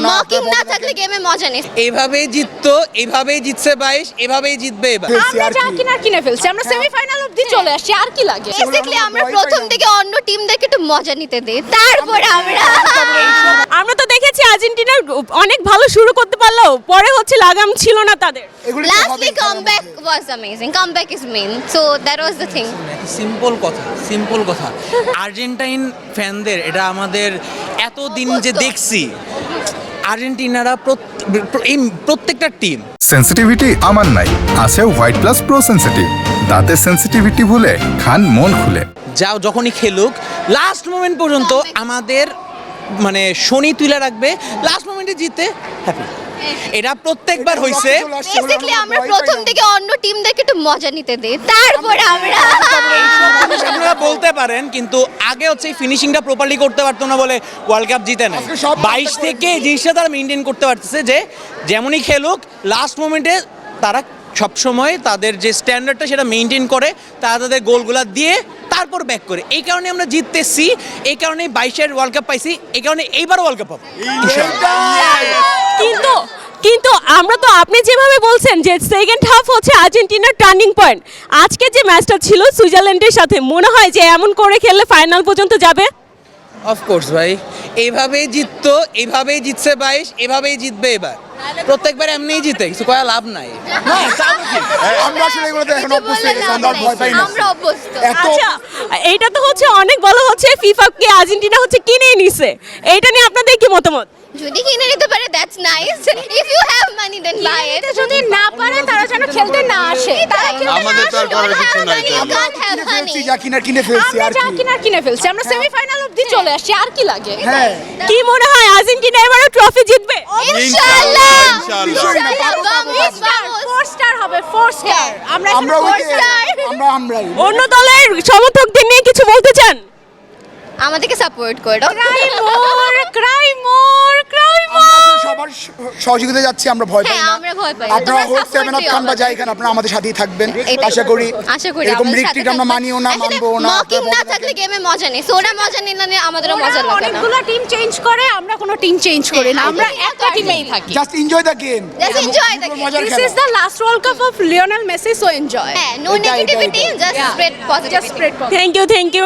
Mocking না থাকলে গেমে মজা নেই। এইভাবেই জিততো, এইভাবেই জিতছে 22, এভাবেই জিতবে এবার। আমরা যা কিনার কিনে ফেলছি, আমরা সেমিফাইনাল অবধি চলে আসছি, আর কি লাগে? বেসিক্যালি আমরা প্রথম থেকে অন্য টিমদেরকে একটু মজা নিতে দেই, তারপরে আমরা তো দেখেছি আর্জেন্টিনার অনেক ভালো শুরু করতে পারলো, পরে হচ্ছে লাগাম ছিল না তাদের। Lastly comeback was amazing. Comeback is main, so that was the thing. Simple কথা আর্জেন্টাইন ফ্যানদের এটা আমাদের এতদিন যে দেখছি, আর্জেন্টিনারা প্রত্যেকটা টিম সেন্সিটিভিটি আমার নাই, আছে হোয়াইট প্লাস প্রো সেন্সিটিভ। দাঁতের সেন্সিটিভিটি ভুলে খান মন খুলে। যাও যখনই খেলুক লাস্ট মোমেন্ট পর্যন্ত আমাদের মানে শনি তুলে রাখবে, লাস্ট মোমেন্টে জিতে হ্যাপি। এটা প্রত্যেকবার হইছে। বেসিক্যালি আমরা প্রথম থেকে অন্য টিমদেরকে একটু মজা নিতে দেই, তারপরে আপনারা বলতে পারেন, কিন্তু আগে হচ্ছে ফিনিশিংটা প্রপারলি করতে পারতো না বলে ওয়ার্ল্ড কাপ জিতে নাই। 22 থেকে এই জিনিসটা তারা মেনটেন করতে পারতেছে যে যেমনই খেলুক লাস্ট মোমেন্টে তারা সবসময় তাদের যে স্ট্যান্ডার্ডটা সেটা মেনটেন করে, তারা তাদের গোলগুলা দিয়ে তারপর ব্যাক করে। এই কারণে আমরা জিততেছি, এই কারণেই 22-এর ওয়ার্ল্ড কাপ পাইছি, এই কারণে এইবার ওয়ার্ল্ড কাপ পাবো। কিন্তু আমরা তো আপনি যেভাবে বলছেন যে সেকেন্ড হাফ হচ্ছে আর্জেন্টিনার টার্নিং পয়েন্ট, আজকে যে ম্যাচটা ছিল সুইজারল্যান্ডের সাথে, মনে হয় যে এমন করে খেললে ফাইনাল পর্যন্ত যাবে? অফকোর্স ভাই, এইভাবেই জিততো, এইভাবেই জিতছে 22, এভাবেই জিতবে এবার। প্রত্যেকবার এমনিই জিতে, কিছু করা লাভ নাই। আমরা আসলে এগুলোতে এখন অভ্যস্ত হয়ে গেছি, আমরা ভয় পাই না। আমরা অভ্যস্ত। আচ্ছা, এইটা তো হচ্ছে অনেক বলা হচ্ছে ফিফাকে আর্জেন্টিনা হচ্ছে কিনেই নিছে, এইটা নিয়ে আপনাদের কি মতামত? যদি কিনে নিতে পারে that's nice, if you have money then buy it. যদি না পারে তারা যেন খেলতে না আসে। আমাদের তো আর করার কিছু নাই। যা কিনার কিনে ফেলছি, আমরা আর যা কি। কিনার কিনে ফেলছি, আমরা সেমিফাইনাল অবধি চলে আসছি, আর কি লাগে? হ্যাঁ, কি মনে হয় আর্জেন্টিনা এবারে ট্রফি জিতবে? ইনশাআল্লাহ। ইনশাআল্লাহ। 4 স্টার হবে, 4 স্টার। আমরা আমরাই অন্য দলের সমর্থকদের নিয়ে কিছু বলতে চান? আমাদেরকে সাপোর্ট করো। আমরা আসলে সবার সহযোগিতা যাচ্ছি, আমরা ভয় পাই হ্যাঁ, না। আমরা ভয় পাই না। আপনারা তোমরা হোক support 7 আপ দিও খান বা যাই আমাদের। খান, আপনারা আমাদের সাথেই থাকবেন এটাই। আশা করি। আমাদের এরকম সাথে রিকটিক আমরা থাকবেন। মানিও না, আসলে মানবো না। মকিং না থাকলে গেমে মজা নেই, সো ওরা মজা নিলে আমাদেরও মজা লাগে না। অনেকগুলো টিম চেঞ্জ করে, আমরা কোনো টিম চেঞ্জ করি না, আমরা একটা টিমেই থাকি। Just enjoy the game, Just enjoy the game. মজার This খেলা। is the last World Cup of Lionel Messi, so enjoy. হ্যাঁ, নো এটাই, নেগেটিভিটি, এটাই। Just spread positivity. Just spread. Thank you. Thank you